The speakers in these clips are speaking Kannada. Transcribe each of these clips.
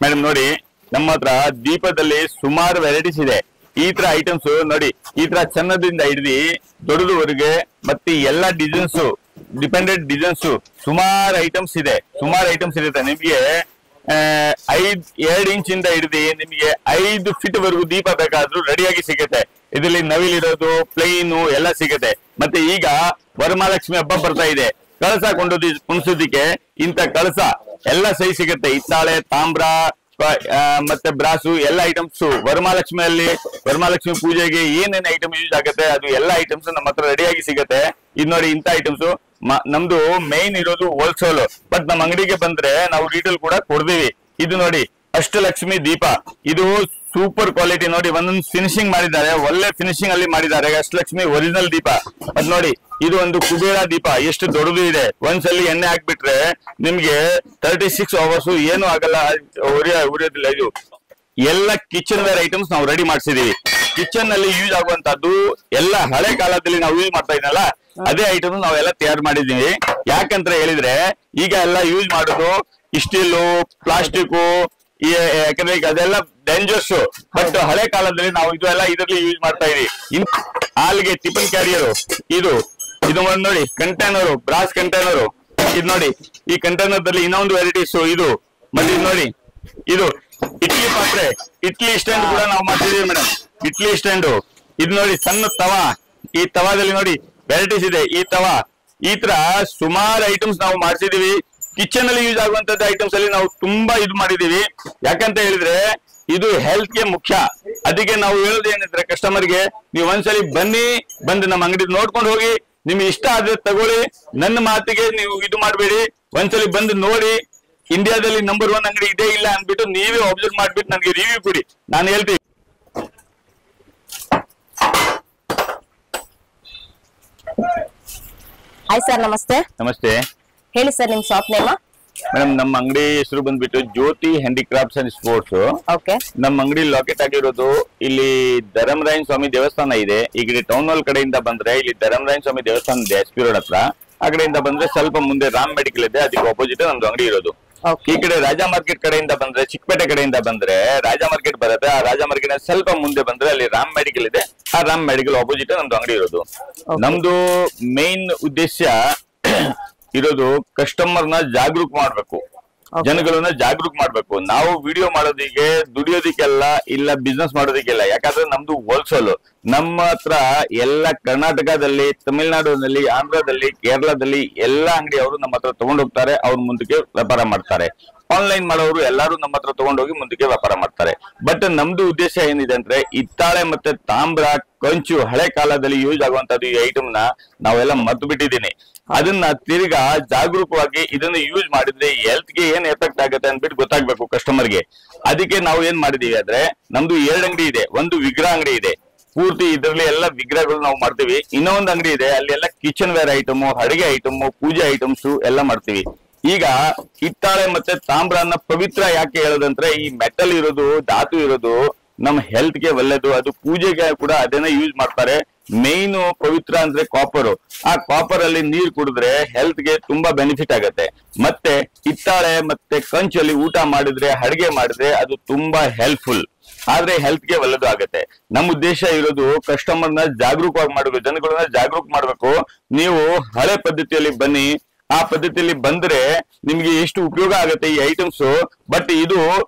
ಮೇಡಮ್ ನೋಡಿ, ನಮ್ಮ ಹತ್ರ ದೀಪದಲ್ಲಿ ಸುಮಾರು ವೆರೈಟೀಸ್ ಇದೆ. ಈ ತರ ಐಟಮ್ಸ್ ನೋಡಿ, ಈ ತರ ಚನ್ನದಿಂದ ಹಿಡಿದು ದೊಡ್ಡದವರೆಗೆ ಮತ್ತೆ ಎಲ್ಲಾ ಡಿಸೈನ್ಸ್, ಡಿಪೆಂಡೆಂಟ್ ಡಿಸೈನ್ಸ್ ಸುಮಾರು ಐಟಮ್ಸ್ ಇದೆ. ಸುಮಾರು ಐಟಮ್ಸ್ ಇರುತ್ತೆ. ನಿಮ್ಗೆ 2 ಇಂಚಿಂದ ಹಿಡಿದು ನಿಮ್ಗೆ 5 ಫೀಟ್ ವರೆಗೂ ದೀಪ ಬೇಕಾದ್ರೂ ರೆಡಿಯಾಗಿ ಸಿಗುತ್ತೆ. ಇದರಲ್ಲಿ ನವಿಲಿರೋದು, ಪ್ಲೈನು ಎಲ್ಲ ಸಿಗುತ್ತೆ. ಮತ್ತೆ ಈಗ ವರಮಹಾಲಕ್ಷ್ಮಿ ಹಬ್ಬ ಬರ್ತಾ ಇದೆ. ಕಳಸ ಕುಣಿಸೋದಿಕ್ಕೆ ಇಂತ ಕಳಸ ಎಲ್ಲ ಸೈಜ್ ಸಿಗುತ್ತೆ. ಹಿತ್ತಾಳೆ, ತಾಮ್ರ ಮತ್ತೆ ಬ್ರಾಸು ಎಲ್ಲ ಐಟಮ್ಸ್ ವರಮಹಾಲಕ್ಷ್ಮಿ ಪೂಜೆಗೆ ಏನೇನ್ ಐಟಮ್ ಯೂಸ್ ಆಗುತ್ತೆ ಅದು ಎಲ್ಲ ಐಟಮ್ಸ್ ನಮ್ಮ ಹತ್ರ ರೆಡಿಯಾಗಿ ಸಿಗುತ್ತೆ. ಇದು ನೋಡಿ, ಇಂತ ಐಟಮ್ಸ್ ನಮ್ದು ಮೇನ್ ಇರೋದು ಹೋಲ್ಸೇಲ್, ಬಟ್ ನಮ್ಮ ಅಂಗಡಿಗೆ ಬಂದ್ರೆ ನಾವು ರೀಟೇಲ್ ಕೂಡ ಕೊಡ್ತೀವಿ. ಇದು ನೋಡಿ, ಅಷ್ಟಲಕ್ಷ್ಮಿ ದೀಪ. ಇದು ಸೂಪರ್ ಕ್ವಾಲಿಟಿ ನೋಡಿ, ಒಂದೊಂದು ಫಿನಿಶಿಂಗ್ ಮಾಡಿದ್ದಾರೆ, ಒಳ್ಳೆ ಫಿನಿಶಿಂಗ್ ಅಲ್ಲಿ ಮಾಡಿದ್ದಾರೆ. ಅಷ್ಟಲಕ್ಷ್ಮಿ ಒರಿಜಿನಲ್ ದೀಪ. ಅದ್ ನೋಡಿ, ಇದು ಒಂದು ಕುಬೇರ ದೀಪ, ಎಷ್ಟು ದೊಡ್ಡದು ಇದೆ. ಒಂದ್ಸಲಿ ಎಣ್ಣೆ ಹಾಕ್ಬಿಟ್ರೆ ನಿಮ್ಗೆ 36 ಅವರ್ಸ್ ಏನು ಆಗಲ್ಲ, ಉರಿಯೋದಿಲ್ಲ. ಇದು ಎಲ್ಲ ಕಿಚನ್ ವೇರ್ ಐಟಮ್ಸ್ ನಾವು ರೆಡಿ ಮಾಡಿಸಿದೀವಿ. ಕಿಚನ್ ನಲ್ಲಿ ಯೂಸ್ ಆಗುವಂತದ್ದು ಎಲ್ಲ ಹಳೆ ಕಾಲದಲ್ಲಿ ನಾವು ಯೂಸ್ ಮಾಡ್ತಾ ಇದ್ನಲ್ಲ, ಅದೇ ಐಟಮ್ ನಾವೆಲ್ಲ ತಯಾರು ಮಾಡಿದೀವಿ. ಯಾಕಂತ ಹೇಳಿದ್ರೆ ಈಗ ಎಲ್ಲ ಯೂಸ್ ಮಾಡೋದು ಸ್ಟೀಲು, ಪ್ಲಾಸ್ಟಿಕ್, ಯಾಕಂದ್ರೆ ಈಗ ಅದೆಲ್ಲ ಡೇಂಜರ್ಸ್. ಬಟ್ ಹಳೆ ಕಾಲದಲ್ಲಿ ನಾವು ಇದೆಲ್ಲ ಇದರಲ್ಲಿ ಯೂಸ್ ಮಾಡ್ತಾ ಇದೀವಿ. ಹಾಲಿಗೆ ಟಿಫನ್ ಕ್ಯಾರಿಯರ್, ಇದು ಒಂದು ನೋಡಿ ಕಂಟೈನರ್, ಬ್ರಾಸ್ ಕಂಟೈನರ್. ಇದು ನೋಡಿ, ಈ ಕಂಟೈನರ್ ದಲ್ಲಿ ಇನ್ನೊಂದು ವೆರೈಟೀಸ್ ಇದು. ಮತ್ತೆ ಇದು ನೋಡಿ, ಇದು ಇಡ್ಲಿ ಪಾತ್ರೆ, ಇಡ್ಲಿ ಸ್ಟ್ಯಾಂಡ್ ಕೂಡ ನಾವು ಮಾಡ್ತಿದೀವಿ ಮೇಡಮ್. ಇಡ್ಲಿ ಸ್ಟ್ಯಾಂಡ್. ಇದು ನೋಡಿ, ಸಣ್ಣ ತವಾ. ಈ ತವಾದಲ್ಲಿ ನೋಡಿ ವೆರೈಟೀಸ್ ಇದೆ. ಈ ತವಾ, ಈ ತರ ಸುಮಾರು ಐಟಮ್ಸ್ ನಾವು ಮಾಡ್ಸಿದೀವಿ. ಕಿಚನ್ ಅಲ್ಲಿ ಯೂಸ್ ಆಗುವಂತದ್ದು ಐಟಮ್ಸ್ ಅಲ್ಲಿ ನಾವು ತುಂಬಾ ಇದು ಮಾಡಿದೀವಿ. ಯಾಕಂತ ಹೇಳಿದ್ರೆ ಇದು ಹೆಲ್ತ್ ಗೆ ಮುಖ್ಯ. ಅದಕ್ಕೆ ನಾವು ಹೇಳೋದು ಏನಂದ್ರೆ ಕಸ್ಟಮರ್ಗೆ, ನೀವು ಒಂದ್ಸಲಿ ಬಂದು ನಮ್ಮ ಅಂಗಡಿ ನೋಡ್ಕೊಂಡು ಹೋಗಿ, ನಿಮ್ಗೆ ಇಷ್ಟ ಆದ್ರೆ ತಗೊಳ್ಳಿ. ನನ್ನ ಮಾತಿಗೆ ನೀವು ಇದು ಮಾಡಬೇಡಿ. ಒಂದ್ಸಲಿ ಬಂದು ನೋಡಿ. ಇಂಡಿಯಾದಲ್ಲಿ ನಂಬರ್ 1 ಅಂಗಡಿ ಇದೆ ಇಲ್ಲ ಅನ್ಬಿಟ್ಟು ನೀವೇ ಅಬ್ಸರ್ವ್ ಮಾಡ್ಬಿಟ್ಟು ನನಗೆ ರಿವ್ಯೂ ಕೊಡಿ, ನಾನು ಹೇಳ್ತೀನಿ. ಹಾಯ್ ಸರ್, ನಮಸ್ತೆ. ನಮಸ್ತೆ. ಹೇಳಿ ಸರ್, ನಿಮ್ ಶಾಪ್ ನೇಮ್? ಮೇಡಮ್, ನಮ್ಮ ಅಂಗಡಿ ಹೆಸರು ಬಂದ್ಬಿಟ್ಟು ಜ್ಯೋತಿ ಹ್ಯಾಂಡಿಕ್ರಾಫ್ಟ್ಸ್ ಅಂಡ್ ಸ್ಪೋರ್ಟ್ಸ್. ಓಕೆ. ನಮ್ಮ ಅಂಗಡಿ ಲೊಕೇಟ್ ಆಗಿರೋದು ಇಲ್ಲಿ ಧರ್ಮರಾಯನ ಸ್ವಾಮಿ ದೇವಸ್ಥಾನ ಇದೆ. ಈಗ ಟೌನ್ ಹಾಲ್ ಕಡೆಯಿಂದ ಬಂದ್ರೆ ಇಲ್ಲಿ ಧರ್ಮರಾಯನ ಸ್ವಾಮಿ ದೇವಸ್ಥಾನ ಇದೆ, ಎಸ್ ಪಿ ರೋಡ್ ಹತ್ರ. ಆ ಕಡೆಯಿಂದ ಬಂದ್ರೆ ಸ್ವಲ್ಪ ಮುಂದೆ ರಾಮ್ ಮೆಡಿಕಲ್ ಇದೆ, ಅದಕ್ಕೆ ಆಪೋಸಿಟ್ ನಮ್ದು ಅಂಗಡಿ ಇರೋದು. ಈ ಕಡೆ ರಾಜಾ ಮಾರ್ಕೆಟ್ ಕಡೆಯಿಂದ ಬಂದ್ರೆ, ಚಿಕ್ಕಪೇಟೆ ಕಡೆಯಿಂದ ಬಂದ್ರೆ ರಾಜಾ ಮಾರ್ಕೆಟ್ ಬರುತ್ತೆ. ಆ ರಾಜಾ ಮಾರ್ಕೆಟ್ ಸ್ವಲ್ಪ ಮುಂದೆ ಬಂದ್ರೆ ಅಲ್ಲಿ ರಾಮ್ ಮೆಡಿಕಲ್ ಇದೆ. ಆ ರಾಮ್ ಮೆಡಿಕಲ್ ಆಪೋಸಿಟ್ ನಮ್ದು ಅಂಗಡಿ ಇರೋದು. ನಮ್ದು ಮೇನ್ ಉದ್ದೇಶ ಇರೋದು ಕಸ್ಟಮರ್ ನ ಜಾಗೃತ ಮಾಡ್ಬೇಕು, ಜನಗಳನ್ನ ಜಾಗೃತ ಮಾಡ್ಬೇಕು. ನಾವು ವಿಡಿಯೋ ಮಾಡೋದಿಕ್ಕೆ, ದುಡಿಯೋದಿಕ್ಕೆಲ್ಲ ಇಲ್ಲ, ಬಿಸ್ನೆಸ್ ಮಾಡೋದಿಕ್ಕೆಲ್ಲ. ಯಾಕಂದ್ರೆ ನಮ್ದು ಹೋಲ್ಸೇಲ್. ನಮ್ಮ ಹತ್ರ ಎಲ್ಲ ಕರ್ನಾಟಕದಲ್ಲಿ, ತಮಿಳುನಾಡಿನಲ್ಲಿ, ಆಂಧ್ರದಲ್ಲಿ, ಕೇರಳದಲ್ಲಿ ಎಲ್ಲ ಅಂಗಡಿ ಅವರು ನಮ್ಮ ಹತ್ರ ತಗೊಂಡು ಹೋಗ್ತಾರೆ. ಅವ್ರು ಮುಂದಕ್ಕೆ ವ್ಯಾಪಾರ ಮಾಡ್ತಾರೆ. ಆನ್ಲೈನ್ ಮಾಡೋರು ಎಲ್ಲಾರು ನಮ್ಮ ಹತ್ರ ತಗೊಂಡೋಗಿ ಮುಂದಕ್ಕೆ ವ್ಯಾಪಾರ ಮಾಡ್ತಾರೆ. ಬಟ್ ನಮ್ದು ಉದ್ದೇಶ ಏನಿದೆ ಅಂದ್ರೆ, ಹಿತ್ತಾಳೆ ಮತ್ತೆ ತಾಮ್ರ, ಕಂಚು, ಹಳೆ ಕಾಲದಲ್ಲಿ ಯೂಸ್ ಆಗುವಂತದ್ದು ಈ ಐಟಮ್ ನ ನಾವೆಲ್ಲ ಮರ್ತು ಬಿಟ್ಟಿದ್ದೀನಿ. ಅದನ್ನ ತಿರ್ಗಾ ಜಾಗರೂಕವಾಗಿ ಇದನ್ನ ಯೂಸ್ ಮಾಡಿದ್ರೆ ಹೆಲ್ತ್ ಗೆ ಏನ್ ಎಫೆಕ್ಟ್ ಆಗುತ್ತೆ ಅಂದ್ಬಿಟ್ಟು ಗೊತ್ತಾಗ್ಬೇಕು ಕಸ್ಟಮರ್ಗೆ. ಅದಕ್ಕೆ ನಾವು ಏನ್ ಮಾಡಿದೀವಿ ಅಂದ್ರೆ, ನಮ್ದು 2 ಅಂಗಡಿ ಇದೆ. ಒಂದು ವಿಗ್ರಹ ಅಂಗಡಿ ಇದೆ, ಪೂರ್ತಿ ಇದರಲ್ಲಿ ಎಲ್ಲ ವಿಗ್ರಹಗಳು ನಾವು ಮಾಡ್ತೀವಿ. ಇನ್ನೊಂದು ಅಂಗಡಿ ಇದೆ, ಅಲ್ಲಿ ಎಲ್ಲ ಕಿಚನ್ ವೇರ್ ಐಟಮ್, ಅಡಿಗೆ ಐಟಮ್, ಪೂಜೆ ಐಟಮ್ಸ್ ಎಲ್ಲ ಮಾಡ್ತೀವಿ. ಈಗ ಹಿತ್ತಾಳೆ ಮತ್ತೆ ತಾಮ್ರನ ಪವಿತ್ರ ಯಾಕೆ ಹೇಳೋದಂದ್ರೆ, ಈ ಮೆಟಲ್ ಇರೋದು, ಧಾತು ಇರೋದು ನಮ್ಮ ಹೆಲ್ತ್ ಗೆ ಒಳ್ಳೇದು. ಅದು ಪೂಜೆಗೆ ಕೂಡ ಅದನ್ನ ಯೂಸ್ ಮಾಡ್ತಾರೆ. ಮೇನ್ ಪವಿತ್ರ ಅಂದ್ರೆ ಕಾಪರ್. ಆ ಕಾಪರ್ ಅಲ್ಲಿ ನೀರ್ ಕುಡಿದ್ರೆ ಹೆಲ್ತ್ ಗೆ ತುಂಬಾ ಬೆನಿಫಿಟ್ ಆಗುತ್ತೆ. ಮತ್ತೆ ಹಿತ್ತಾಳೆ ಮತ್ತೆ ಕಂಚಲ್ಲಿ ಊಟ ಮಾಡಿದ್ರೆ, ಅಡಿಗೆ ಮಾಡಿದ್ರೆ ಅದು ತುಂಬಾ ಹೆಲ್ಪ್ಫುಲ್. ಆದ್ರೆ ಹೆಲ್ತ್ ಗೆ ಒಳ್ಳೇದು ಆಗುತ್ತೆ. ನಮ್ಮ ಉದ್ದೇಶ ಇರೋದು ಕಸ್ಟಮರ್ನ ಜಾಗರೂಕವಾಗಿ ಮಾಡಬೇಕು, ಜನಗಳನ್ನ ಜಾಗರೂಕ ಮಾಡ್ಬೇಕು. ನೀವು ಹಳೆ ಪದ್ಧತಿಯಲ್ಲಿ ಬನ್ನಿ. ಆ ಪದ್ಧತಿಯಲ್ಲಿ ಬಂದ್ರೆ ನಿಮ್ಗೆ ಎಷ್ಟು ಉಪಯೋಗ ಆಗುತ್ತೆ ಈ ಐಟಮ್ಸ್. ಬಟ್ ಇದು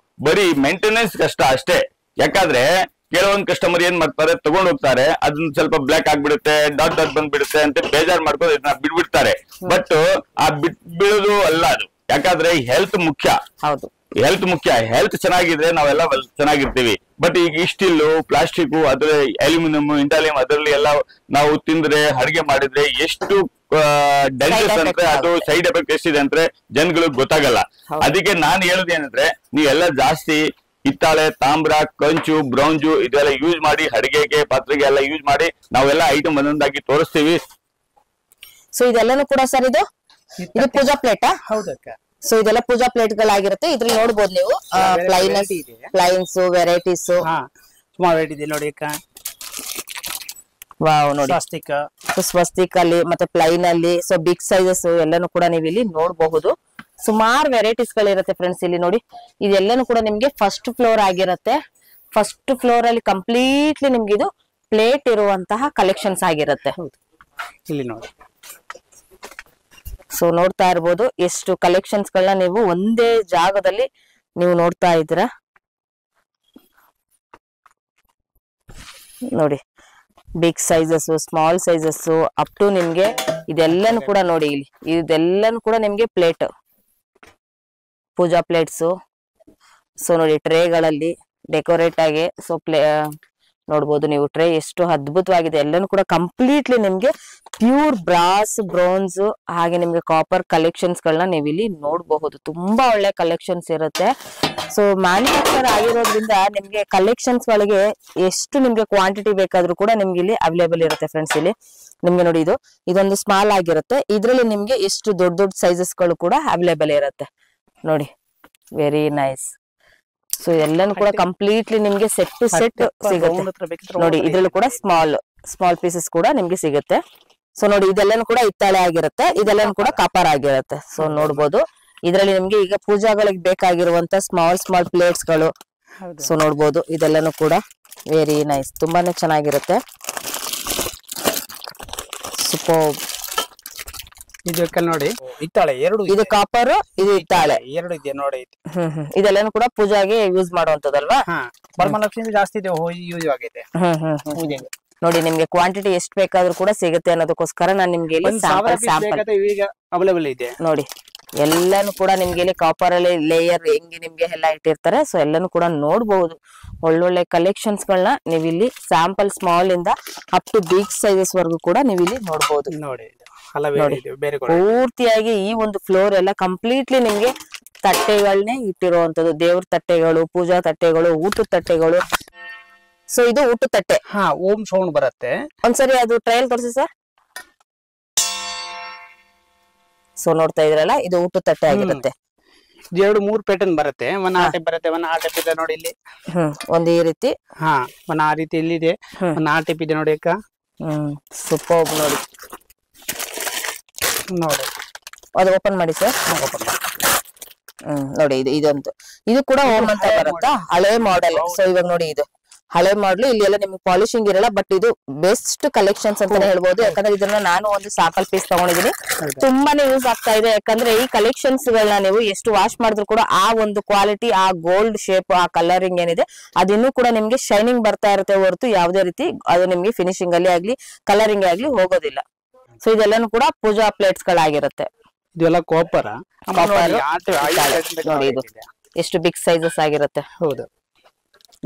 ಬರೀ ಮೇಂಟೆನೆನ್ಸ್ ಕಷ್ಟ ಅಷ್ಟೇ. ಯಾಕಂದ್ರೆ ಕೆಲವೊಂದು ಕಸ್ಟಮರ್ ಏನ್ ಮಾಡ್ತಾರೆ, ತಗೊಂಡ್ ಹೋಗ್ತಾರೆ, ಅದನ್ನ ಸ್ವಲ್ಪ ಬ್ಲಾಕ್ ಆಗ್ಬಿಡುತ್ತೆ, ಡಾಟ್ ಬಂದ್ಬಿಡುತ್ತೆ ಅಂತ ಬೇಜಾರ್ ಮಾಡ್ಕೊಂಡು ಇದನ್ನ ಬಿಡ್ಬಿಡ್ತಾರೆ. ಬಟ್ ಆ ಬಿಡೋದು ಅಲ್ಲ ಅದು. ಯಾಕಂದ್ರೆ ಹೆಲ್ತ್ ಮುಖ್ಯ. ಹೌದು, ಹೆಲ್ತ್ ಮುಖ್ಯ. ಹೆಲ್ತ್ ಚೆನ್ನಾಗಿದ್ರೆ ನಾವೆಲ್ಲ ಚೆನ್ನಾಗಿರ್ತೀವಿ. ಬಟ್ ಈಗ ಸ್ಟೀಲ್, ಪ್ಲಾಸ್ಟಿಕ್, ಅದ್ರ ಅಲ್ಯೂಮಿನಿಯಂ, ಇಂಟಾಲಿಯಂ ಅದರಲ್ಲಿ ಎಲ್ಲ ನಾವು ತಿಂದ್ರೆ, ಅಡಿಗೆ ಮಾಡಿದ್ರೆ ಎಷ್ಟು ಡೇಂಜರ್ಸ್ ಅಂದ್ರೆ, ಅದು ಸೈಡ್ ಎಫೆಕ್ಟ್ ಎಷ್ಟಿದೆ ಅಂದ್ರೆ ಜನಗಳಿಗೆ ಗೊತ್ತಾಗಲ್ಲ. ಅದಕ್ಕೆ ನಾನು ಹೇಳೋದೇನಂದ್ರೆ, ನೀವೆಲ್ಲ ಜಾಸ್ತಿ ಹಿತ್ತಾಳೆ, ತಾಮ್ರ, ಕಂಚು, ಬ್ರೌಂಜು ಇದೆಲ್ಲ ಯೂಸ್ ಮಾಡಿ, ಅಡಿಗೆಗೆ, ಪಾತ್ರೆಗೆ ಎಲ್ಲ ಯೂಸ್ ಮಾಡಿ ನಾವೆಲ್ಲ ಐಟಮ್ ಒಂದೊಂದಾಗಿ ತೋರಿಸ್ತೀವಿ. ಸೊ ಇದೆಲ್ಲನೂ ಕೂಡ ಸರ್ ಇದು ಪೂಜಾ ಪ್ಲೇಟಾ? ಹೌದಕ್ಕ. ಸೊ ಇದೆಲ್ಲ ಪೂಜಾ ಪ್ಲೇಟ್ ಗಳಾಗಿರುತ್ತೆ. ಇದ್ರಲ್ಲಿ ನೋಡ್ಬೋದು ನೀವು ಪ್ಲೈನ್ಸ್, ವೆರೈಟೀಸ್ ಸುಮಾರು ವೆರೈಟಿ ಇದೆ ನೋಡಿ ಅಕ್ಕ. ವಾವ್, ನೋಡಿ ಸ್ವಸ್ತಿಕ್ ಅಲ್ಲಿ ಮತ್ತೆ ಪ್ಲೈನ್ ಅಲ್ಲಿ. ಸೊ ಬಿಗ್ ಸೈಜಸ್ ಎಲ್ಲಾನು ಕೂಡ ನೀವು ಇಲ್ಲಿ ನೋಡಬಹುದು. ಸುಮಾರು ವೆರೈಟೀಸ್ ಗಳಿರುತ್ತೆ ಫ್ರೆಂಡ್ಸ್. ಇಲ್ಲಿ ನೋಡಿ, ಇದೆಲ್ಲನೂ ಕೂಡ ನಿಮ್ಗೆ ಫಸ್ಟ್ ಫ್ಲೋರ್ ಆಗಿರುತ್ತೆ. ಫಸ್ಟ್ ಫ್ಲೋರ್ ಅಲ್ಲಿ ಕಂಪ್ಲೀಟ್ಲಿ ನಿಮ್ಗೆ ಇದು ಪ್ಲೇಟ್ ಇರುವಂತಹ ಕಲೆಕ್ಷನ್ಸ್ ಆಗಿರುತ್ತೆ. ಇಲ್ಲಿ ನೋಡಿ, ಸೊ ನೋಡ್ತಾ ಇರ್ಬೋದು ಎಷ್ಟು ಕಲೆಕ್ಷನ್ಸ್ ಗಳನ್ನ ನೀವು ಒಂದೇ ಜಾಗದಲ್ಲಿ ನೀವು ನೋಡ್ತಾ ಇದ್ದೀರಾ. ನೋಡಿ, big sizes, small sizes, up to ನಿಮ್ಗೆ ಇದೆಲ್ಲನು ಕೂಡ ನೋಡಿ, ಇಲ್ಲಿ ಇದೆಲ್ಲನು ಕೂಡ ನಿಮ್ಗೆ ಪ್ಲೇಟ್, ಪೂಜಾ ಪ್ಲೇಟ್ಸ್. ಸೊ ನೋಡಿ, ಟ್ರೇಗಳಲ್ಲಿ ಡೆಕೋರೇಟ್ ಆಗಿ ಸೊ ನೋಡ್ಬೋದು ನೀವು ಟ್ರೇ ಎಷ್ಟು ಅದ್ಭುತವಾಗಿದೆ. ಎಲ್ಲಾನು ಕೂಡ ಕಂಪ್ಲೀಟ್ಲಿ ನಿಮ್ಗೆ ಪ್ಯೂರ್ ಬ್ರಾಸ್, ಬ್ರೋನ್ಸ್ ಹಾಗೆ ನಿಮ್ಗೆ ಕಾಪರ್ ಕಲೆಕ್ಷನ್ಸ್ ಗಳನ್ನ ನೀವು ಇಲ್ಲಿ ನೋಡಬಹುದು. ತುಂಬಾ ಒಳ್ಳೆ ಕಲೆಕ್ಷನ್ಸ್ ಇರುತ್ತೆ. ಸೊ ಮ್ಯಾನುಫ್ಯಾಕ್ಚರ್ ಆಗಿರೋದ್ರಿಂದ ನಿಮ್ಗೆ ಕಲೆಕ್ಷನ್ಸ್ ಗಳಿಗೆ ಎಷ್ಟು ನಿಮ್ಗೆ ಕ್ವಾಂಟಿಟಿ ಬೇಕಾದ್ರೂ ಕೂಡ ನಿಮ್ಗೆ ಇಲ್ಲಿ ಅವೈಲೇಬಲ್ ಇರುತ್ತೆ ಫ್ರೆಂಡ್ಸ್. ಇಲ್ಲಿ ನಿಮ್ಗೆ ನೋಡಿ, ಇದೊಂದು ಸ್ಮಾಲ್ ಆಗಿರುತ್ತೆ. ಇದ್ರಲ್ಲಿ ನಿಮ್ಗೆ ಎಷ್ಟು ದೊಡ್ಡ ದೊಡ್ಡ ಸೈಜಸ್ ಗಳು ಕೂಡ ಅವೈಲೇಬಲ್ ಇರುತ್ತೆ. ನೋಡಿ, ವೆರಿ ನೈಸ್. ಸೊ ಎಲ್ಲಾನು ಕೂಡ ಕಂಪ್ಲೀಟ್ಲಿ ನಿಮ್ಗೆ ಸೆಟ್ ಟು ಸೆಟ್ ಸಿಗುತ್ತೆ. ನೋಡಿ, ಇದ್ರಲ್ಲೂ ಕೂಡ ಸ್ಮಾಲ್ ಪೀಸಸ್ ಕೂಡ ನಿಮ್ಗೆ ಸಿಗುತ್ತೆ. ಸೊ ನೋಡಿ, ಇದೆಲ್ಲಾನು ಕೂಡ ಹಿತ್ತಾಳೆ ಆಗಿರುತ್ತೆ, ಇದೆಲ್ಲಾನು ಕೂಡ ಕಾಪರ್ ಆಗಿರುತ್ತೆ. ಸೊ ನೋಡ್ಬೋದು, ಇದರಲ್ಲಿ ನಿಮ್ಗೆ ಈಗ ಪೂಜಾಗಳಿಗೆ ಬೇಕಾಗಿರುವಂತ ಸ್ಮಾಲ್ ಪ್ಲೇಟ್ಸ್ ಗಳು. ಸೊ ನೋಡ್ಬೋದು, ಇದೆಲ್ಲಾನು ಕೂಡ ವೆರಿ ನೈಸ್, ತುಂಬಾನೇ ಚೆನ್ನಾಗಿರುತ್ತೆ. ಸೂಪರ್. ಇದು ನೋಡಿ, ಹಿತ್ತಾಳೆ ಎರಡು, ಇದು ಕಾಪರ್, ಇದು ಹಿತ್ತಾಳೆ ಎರಡು ಇದೆ ನೋಡಿ. ಇದೆಲ್ಲಾನು ಕೂಡ ಪೂಜಾಗೆ ಯೂಸ್ ಮಾಡುವಂತದಲ್ವಾ? ವರಮಹಾಲಕ್ಷ್ಮಿ ಜಾಸ್ತಿ ಇದೆ, ಯೂಸ್ ಆಗಿದೆ ಪೂಜೆಗೆ. ನೋಡಿ, ನಿಮ್ಗೆ ಕ್ವಾಂಟಿಟಿ ಎಷ್ಟು ಬೇಕಾದ್ರೂ ಕೂಡ ಸಿಗುತ್ತೆ ಅನ್ನೋದಕ್ಕೋಸ್ಕರ ನಾನು ನಿಮ್ಗೆ ಇಲ್ಲಿ ಸ್ಯಾಂಪಲ್ ಈಗ ಅವೈಲೇಬಲ್ ಇದೆ. ನೋಡಿ, ಎಲ್ಲಾನು ಕೂಡ ನಿಮ್ಗೆ ಇಲ್ಲಿ ಕಾಪರ್ ಅಲ್ಲಿ ಲೇಯರ್ ಹೆಂಗೆ ನಿಮ್ಗೆ ಎಲ್ಲ ಇಟ್ಟಿರ್ತಾರೆ. ಸೊ ಎಲ್ಲಾನು ಕೂಡ ನೋಡ್ಬಹುದು. ಒಳ್ಳೊಳ್ಳೆ ಕಲೆಕ್ಷನ್ಸ್ ಗಳನ್ನ ನೀವು ಇಲ್ಲಿ ಸ್ಯಾಂಪಲ್ ಸ್ಮಾಲ್ ಇಂದ ಅಪ್ ಟು ಬಿಗ್ ಸೈಜಸ್ ವರೆಗೂ ಕೂಡ ನೀವು ಇಲ್ಲಿ ನೋಡ್ಬಹುದು. ನೋಡಿ, ಪೂರ್ತಿಯಾಗಿ ಈ ಒಂದು ಫ್ಲೋರ್ ಎಲ್ಲ ಕಂಪ್ಲೀಟ್ಲಿ ನಿಮ್ಗೆ ತಟ್ಟೆಗಳನ್ನೇ ಇಟ್ಟಿರುವಂತದ್ದು. ದೇವ್ರ ತಟ್ಟೆಗಳು, ಪೂಜಾ ತಟ್ಟೆಗಳು, ಊಟದ ತಟ್ಟೆಗಳು. ಸೊ ಇದು ಊಟದ ತಟ್ಟೆ. ಓಂ ಸೌಂಡ್ ಬರುತ್ತೆ. ಒಂದ್ಸರಿ ಅದು ಟ್ರಯಲ್ ತೋರಿಸಿ ಸರ್. ಸೊ ನೋಡ್ತಾ ಇದ್ರಲ್ಲ, ಇದು ಊಟದ ತಟ್ಟೆ ಆಗಿರುತ್ತೆ. ಎರಡು ಮೂರು ಪ್ಯಾಟರ್ನ್ ಬರುತ್ತೆ. ಒನ್ ಆ ಟೈಪ್ ಬರುತ್ತೆ, ಒನ್ ಆ ಟೈಪ್ ಇದೆ ನೋಡಿ ಇಲ್ಲಿ. ಒಂದು ಈ ರೀತಿ, ಒನ್ ಆ ರೀತಿ ಇಲ್ಲಿ ಇದೆ, ಒನ್ ಆ ಟೈಪ್ ಇದೆ ನೋಡಿ ಅಕ್ಕ. ಸೂಪರ್. ನೋಡಿ ನೋಡಿ, ಅದು ಓಪನ್ ಮಾಡಿ ಸರ್. ನೋಡಿ, ಇದೊಂದು ಇದು ಕೂಡ ಓಮ್ ಅಂತ ಬರುತ್ತಾ, ಹಳೆ ಮಾಡೆಲ್. ಸೊ ಇವಾಗ ನೋಡಿ, ಇದು ಹಳೆ ಮಾಡ್ಲು. ಇಲ್ಲಿ ಎಲ್ಲ ನಿಮ್ಗೆ ಪಾಲಿಶಿಂಗ್ ಇರಲ್ಲ, ಬಟ್ ಇದು ಬೆಸ್ಟ್ ಕಲೆಕ್ಷನ್ಸ್ ಅಂತಾನೆ ಹೇಳ್ಬೋದು. ಯಾಕಂದ್ರೆ ಇದನ್ನ ನಾನು ಒಂದು ಸ್ಯಾಂಪಲ್ ಪೀಸ್ ತಗೊಂಡಿದೀನಿ, ತುಂಬಾನೇ ಯೂಸ್ ಆಗ್ತಾ ಇದೆ. ಯಾಕಂದ್ರೆ ಈ ಕಲೆಕ್ಷನ್ಸ್ ಗಳನ್ನ ನೀವು ಎಷ್ಟು ವಾಶ್ ಮಾಡಿದ್ರು ಕೂಡ ಆ ಒಂದು ಕ್ವಾಲಿಟಿ, ಆ ಗೋಲ್ಡ್ ಶೇಪ್, ಆ ಕಲರಿಂಗ್ ಏನಿದೆ ಅದಿನ್ನೂ ಕೂಡ ನಿಮ್ಗೆ ಶೈನಿಂಗ್ ಬರ್ತಾ ಇರುತ್ತೆ ಹೊರತು ಯಾವುದೇ ರೀತಿ ಅದು ನಿಮ್ಗೆ ಫಿನಿಶಿಂಗ್ ಅಲ್ಲಿ ಆಗ್ಲಿ ಕಲರಿಂಗ್ ಆಗ್ಲಿ ಹೋಗೋದಿಲ್ಲ. ಸೊ ಇದೆಲ್ಲಾನು ಕೂಡ ಪೂಜಾ ಪ್ಲೇಟ್ಸ್ ಗಳಾಗಿರುತ್ತೆ. ಇದೆಲ್ಲ ಕಾಪರ್. ನೋಡಿ, ಇದು ಎಷ್ಟು ಬಿಗ್ ಸೈಜಸ್ ಆಗಿರುತ್ತೆ. ಹೌದು,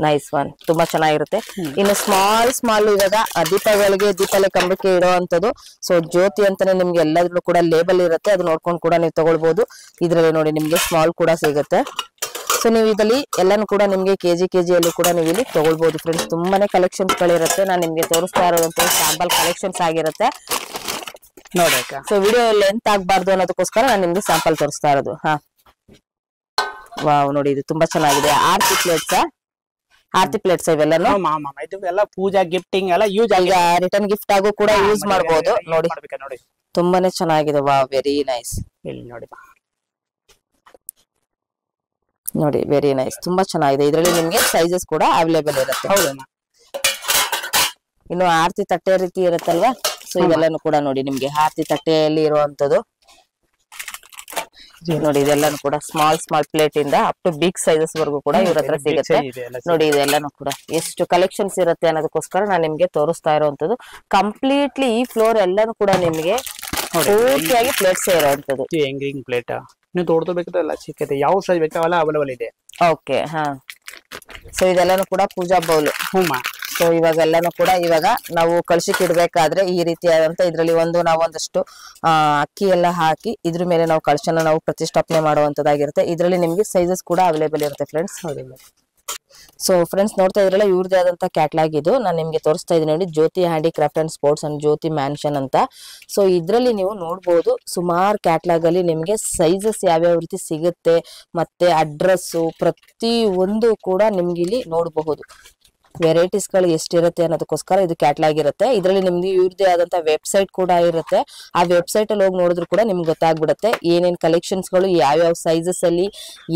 ನೈಸ್ ಒನ್, ತುಂಬಾ ಚೆನ್ನಾಗಿರುತ್ತೆ. ಇನ್ನು ಸ್ಮಾಲ್ ಇವಾಗ ದೀಪಾವಳಿಗೆ ಕಂಬಕ್ಕೆ ಇಡುವಂತದ್ದು. ಸೊ ಜ್ಯೋತಿ ಅಂತಾನೆ ನಿಮ್ಗೆ ಎಲ್ಲದ್ರಲ್ಲೂ ಕೂಡ ಲೇಬಲ್ ಇರುತ್ತೆ, ಅದು ನೋಡ್ಕೊಂಡು ಕೂಡ ನೀವು ತಗೊಳ್ಬಹುದು. ಇದ್ರಲ್ಲಿ ನೋಡಿ, ನಿಮ್ಗೆ ಸ್ಮಾಲ್ ಕೂಡ ಸಿಗುತ್ತೆ. ಸೊ ನೀವು ಇದರಲ್ಲಿ ಎಲ್ಲಾನು ಕೂಡ ನಿಮ್ಗೆ ಕೆಜಿಯಲ್ಲಿ ಕೂಡ ನೀವು ಇಲ್ಲಿ ತಗೊಳ್ಬಹುದು ಫ್ರೆಂಡ್ಸ್. ತುಂಬಾನೇ ಕಲೆಕ್ಷನ್ಸ್ ಗಳಿರುತ್ತೆ. ನಾನು ನಿಮ್ಗೆ ತೋರಿಸ್ತಾ ಇರೋದಂತ ಸ್ಯಾಂಪಲ್ ಕಲೆಕ್ಷನ್ಸ್ ಆಗಿರುತ್ತೆ ನೋಡಿ. ಸೊ ವಿಡಿಯೋ ಲೆಂತ್ ಆಗ್ಬಾರ್ದು ಅನ್ನೋದಕ್ಕೋಸ್ಕರ ನಾನು ನಿಮ್ಗೆ ಸ್ಯಾಂಪಲ್ ತೋರಿಸ್ತಾ ಇರೋದು. ವಾವ್, ನೋಡಿ, ಇದು ತುಂಬಾ ಚೆನ್ನಾಗಿದೆ. ಆರ್ತಿ ಪ್ಲೇಟ್ಸ್ ಇವೆಲ್ಲನು ಇದೆಲ್ಲ ಪೂಜಾ ಗಿಫ್ಟಿಂಗ್ ಎಲ್ಲ ಯೂಸ್ ಈಗ ರಿಟರ್ನ್ ಗಿಫ್ಟ್ ಆಗು ಕೂಡ ಯೂಸ್ ಮಾಡಬಹುದು. ನೋಡಿ, ತುಂಬಾನೇ ಚೆನ್ನಾಗಿದೆ. Wow, very nice. ನೋಡಿ, ವೆರಿ ನೈಸ್, ತುಂಬಾ ಚೆನ್ನಾಗಿದೆ. ಇದರಲ್ಲಿ ನಿಮ್ಗೆ ಸೈಜಸ್ ಕೂಡ ಅವೈಲೇಬಲ್ ಇರುತ್ತೆ. ಇನ್ನು ಆರತಿ ತಟ್ಟೆ ರೀತಿ ಇರುತ್ತಲ್ವಾ? ಸೊ ಇವೆಲ್ಲಾನು ಕೂಡ ನೋಡಿ, ನಿಮ್ಗೆ ಆರತಿ ತಟ್ಟೆಯಲ್ಲಿ ಇರುವಂತದ್ದು. ನೋಡಿ, ಇದೆಲ್ಲಾನು ಕೂಡ ಸ್ಮಾಲ್ ಪ್ಲೇಟ್ ಇಂದ ಅಪ್ ಟು ಬಿಗ್ ಸೈಜಸ್ ವರೆಗೂ ಕೂಡ ಇವ್ರ ಹತ್ರ ಸಿಗುತ್ತೆ. ನೋಡಿ, ಇದೆಲ್ಲಾನು ಕೂಡ ಎಷ್ಟು ಕಲೆಕ್ಷನ್ಸ್ ಇರುತ್ತೆ ಅನ್ನೋದಕ್ಕೋಸ್ಕರ ನಾನು ನಿಮ್ಗೆ ತೋರಿಸ್ತಾ ಇರುವಂತದ್ದು. ಕಂಪ್ಲೀಟ್ಲಿ ಈ ಫ್ಲೋರ್ ಎಲ್ಲಾನು ಕೂಡ ನಿಮ್ಗೆ ಪೂರ್ತಿಯಾಗಿ ಪ್ಲೇಟ್ಸ್ ಇರುವಂತದ್ದು. ಪ್ಲೇಟ್ ನೀವು ತೋಡ್ಕೋಬೇಕಲ್ಲ, ಸಿಕ್ಕತ್ತೆ. ಯಾವ ಸೈಜ್ ಬೇಕಾವಲ್ಲ ಅವೈಲೇಬಲ್ ಇದೆ. ಓಕೆ, ಸೊ ಇದೆಲ್ಲಾನು ಕೂಡ ಪೂಜಾ ಬೌಲ್. ಸೊ ಇವಾಗೆಲ್ಲಾನು ಕೂಡ ಇವಾಗ ನಾವು ಕಳಶಕ್ಕೆ ಇಡ್ಬೇಕಾದ್ರೆ ಈ ರೀತಿಯಾದಂತ ಇದ್ರಲ್ಲಿ ನಾವೊಂದಷ್ಟು ಅಕ್ಕಿ ಎಲ್ಲ ಹಾಕಿ ಇದ್ರ ಮೇಲೆ ನಾವು ಕಳಶನ ನಾವು ಪ್ರತಿಷ್ಠಾಪನೆ ಮಾಡುವಂತದ್ದಾಗಿರುತ್ತೆ. ಇದ್ರಲ್ಲಿ ನಿಮ್ಗೆ ಸೈಜಸ್ ಕೂಡ ಅವೈಲೇಬಲ್ ಇರುತ್ತೆ ಫ್ರೆಂಡ್ಸ್. ಸೊ ಫ್ರೆಂಡ್ಸ್, ನೋಡ್ತಾ ಇದ್ರಲ್ಲ, ಇವ್ರದೇ ಆದಂತ ಕ್ಯಾಟ್ಲಾಗ್ ಇದು. ನಾನು ನಿಮ್ಗೆ ತೋರಿಸ್ತಾ ಇದ್ದೀನಿ ನೋಡಿ, Jyoti handicraft and sports and Jyoti mansion ಅಂತ. ಸೊ ಇದ್ರಲ್ಲಿ ನೀವು ನೋಡ್ಬೋದು, ಸುಮಾರು ಕ್ಯಾಟ್ಲಾಗ್ ಅಲ್ಲಿ ನಿಮ್ಗೆ ಸೈಜಸ್ ಯಾವ್ಯಾವ ರೀತಿ ಸಿಗುತ್ತೆ, ಮತ್ತೆ ಅಡ್ರೆಸ್ ಪ್ರತಿ ಒಂದು ಕೂಡ ನಿಮ್ಗೆ ಇಲ್ಲಿ ನೋಡಬಹುದು. ವೆರೈಟೀಸ್ ಗಳು ಎಷ್ಟಿರುತ್ತೆ ಅನ್ನೋದಕ್ಕೋಸ್ಕರ ಇದು ಕ್ಯಾಟ್ಲಾಗ್ ಇರುತ್ತೆ. ಇದರಲ್ಲಿ ನಿಮ್ಗೆ ಇವ್ರದೇ ಆದಂತ ವೆಬ್ಸೈಟ್ ಕೂಡ ಇರುತ್ತೆ. ಆ ವೆಬ್ಸೈಟ್ ಅಲ್ಲಿ ಹೋಗಿ ನೋಡಿದ್ರು ಕೂಡ ನಿಮ್ಗೆ ಗೊತ್ತಾಗ್ಬಿಡುತ್ತೆ ಏನೇನ್ ಕಲೆಕ್ಷನ್ಸ್ ಗಳು ಯಾವ್ಯಾವ ಸೈಜಸ್ ಅಲ್ಲಿ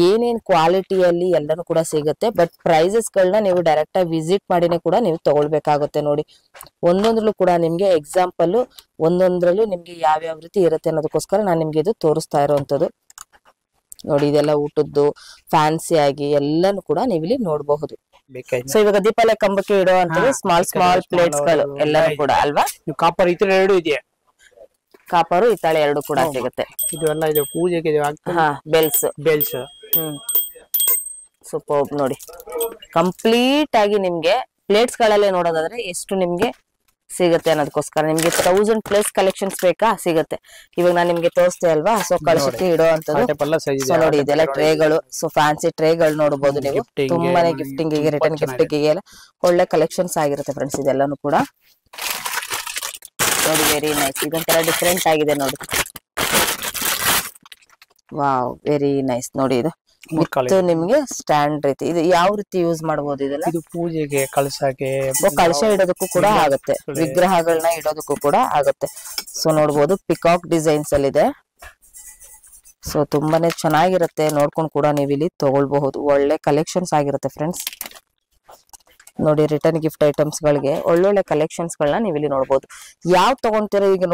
ಏನೇನ್ ಕ್ವಾಲಿಟಿಯಲ್ಲಿ ಎಲ್ಲಾನು ಕೂಡ ಸಿಗುತ್ತೆ. ಬಟ್ ಪ್ರೈಸಸ್ ಗಳನ್ನ ನೀವು ಡೈರೆಕ್ಟ್ ಆಗಿ ವಿಸಿಟ್ ಮಾಡಿನೇ ಕೂಡ ನೀವು ತಗೊಳ್ಬೇಕಾಗುತ್ತೆ. ನೋಡಿ ಒಂದೊಂದ್ರಲ್ಲೂ ಕೂಡ ನಿಮ್ಗೆ ಎಕ್ಸಾಂಪಲ್ ಒಂದೊಂದ್ರಲ್ಲೂ ನಿಮ್ಗೆ ಯಾವ್ಯಾವ ರೀತಿ ಇರುತ್ತೆ ಅನ್ನೋದಕ್ಕೋಸ್ಕರ ನಾನು ನಿಮ್ಗೆ ಇದು ತೋರಿಸ್ತಾ ಇರುವಂತದ್ದು. ನೋಡಿ ಇದೆಲ್ಲ ಊಟದ್ದು ಫ್ಯಾನ್ಸಿ ಆಗಿ ಎಲ್ಲಾನು ಕೂಡ ನೀವು ಇಲ್ಲಿ ನೋಡಬಹುದು. ಸೊ ಇವಾಗ ದೀಪಾವಳಿ ಕಂಬಕ್ಕೆ ಇಡುವಂತದ್ದು ಸ್ಮಾಲ್ ಪ್ಲೇಟ್ಸ್ ಗಳು ಎಲ್ಲಾನು ಕೂಡ ಅಲ್ವಾ. ಕಾಪರ್ ಇತರ ಎರಡು ಇದೆಯಾ, ಕಾಪರು ಹಿತ್ತಾಳೆ ಎರಡು ಕೂಡ ಸಿಗುತ್ತೆ. ಇದು ಎಲ್ಲ ಇದು ಪೂಜೆಗೆ ಬೆಲ್ಸ್ ಸೂಪರ್. ನೋಡಿ ಕಂಪ್ಲೀಟ್ ಆಗಿ ನಿಮ್ಗೆ ಪ್ಲೇಟ್ಸ್ ಗಳಲ್ಲೇ ನೋಡೋದಾದ್ರೆ ಎಷ್ಟು ನಿಮ್ಗೆ ಸಿಗುತ್ತೆ ಅನ್ನೋದಕ್ಕೋಸ್ಕರ ನಿಮ್ಗೆ 1000+ ಕಲೆಕ್ಷನ್ಸ್ ಬೇಕಾ ಸಿಗುತ್ತೆ. ಇವಾಗ ನಾನು ನಿಮ್ಗೆ ತೋರಿಸ್ತೆ ಅಲ್ವಾ. ಸೊ ಕಳಶಕ್ಕೆ ಇಡುವಂತದ್ದು. ಸೊ ನೋಡಿ ಇದೆಲ್ಲ ಟ್ರೇಗಳು. ಸೊ ಫ್ಯಾನ್ಸಿ ಟ್ರೇಗಳು ನೋಡಬಹುದು ನೀವು. ತುಂಬಾನೇ ಗಿಫ್ಟಿಂಗ್ ಗೆ ರಿಟರ್ನ್ ಗಿಫ್ಟಿಂಗ್ ಗೆ ಎಲ್ಲ ಒಳ್ಳೆ ಕಲೆಕ್ಷನ್ಸ್ ಆಗಿರುತ್ತೆ ಫ್ರೆಂಡ್ಸ್. ಇದೆಲ್ಲಾನು ಕೂಡ ನೋಡಿ ವೆರಿ ನೈಸ್. ಇದೊಂಥರ ಡಿಫ್ರೆಂಟ್ ಆಗಿದೆ ನೋಡಿ. Wow very nice. ನೋಡಿ ಇದು ನಿಮ್ಗೆ ಸ್ಟ್ಯಾಂಡ್ ರೀತಿ. ಇದು ಯಾವ ರೀತಿ ಯೂಸ್ ಮಾಡಬಹುದು ಇದೆಲ್ಲ? ಇದು ಪೂಜೆಗೆ ಕಳಶಕ್ಕೆ ಕಳಶ ಇಡೋದಕ್ಕೂ ಕೂಡ ಆಗುತ್ತೆ, ವಿಗ್ರಹಗಳನ್ನ ಇಡೋದಕ್ಕೂ ಕೂಡ ಆಗುತ್ತೆ. ಸೊ ನೋಡ್ಬೋದು ಪಿಕಾಕ್ ಡಿಸೈನ್ಸ್ ಅಲ್ಲಿ ಇದೆ. ಸೊ ತುಂಬಾನೇ ಚೆನ್ನಾಗಿರುತ್ತೆ. ನೋಡ್ಕೊಂಡು ಕೂಡ ನೀವು ಇಲ್ಲಿ ತಗೊಳ್ಬಹುದು. ಒಳ್ಳೆ ಕಲೆಕ್ಷನ್ಸ್ ಆಗಿರುತ್ತೆ ಫ್ರೆಂಡ್ಸ್. ನೋಡಿ ರಿಟರ್ನ್ ಗಿಫ್ಟ್ ಐಟಮ್ಸ್ ಗಳಿಗೆ ಒಳ್ಳೊಳ್ಳೆ ಕಲೆಕ್ಷನ್ಸ್ ಗಳನ್ನ ನೀವು ಇಲ್ಲಿ ನೋಡಬಹುದು. ಯಾವ್ ತಗೊಂತೀರೋ ಈಗ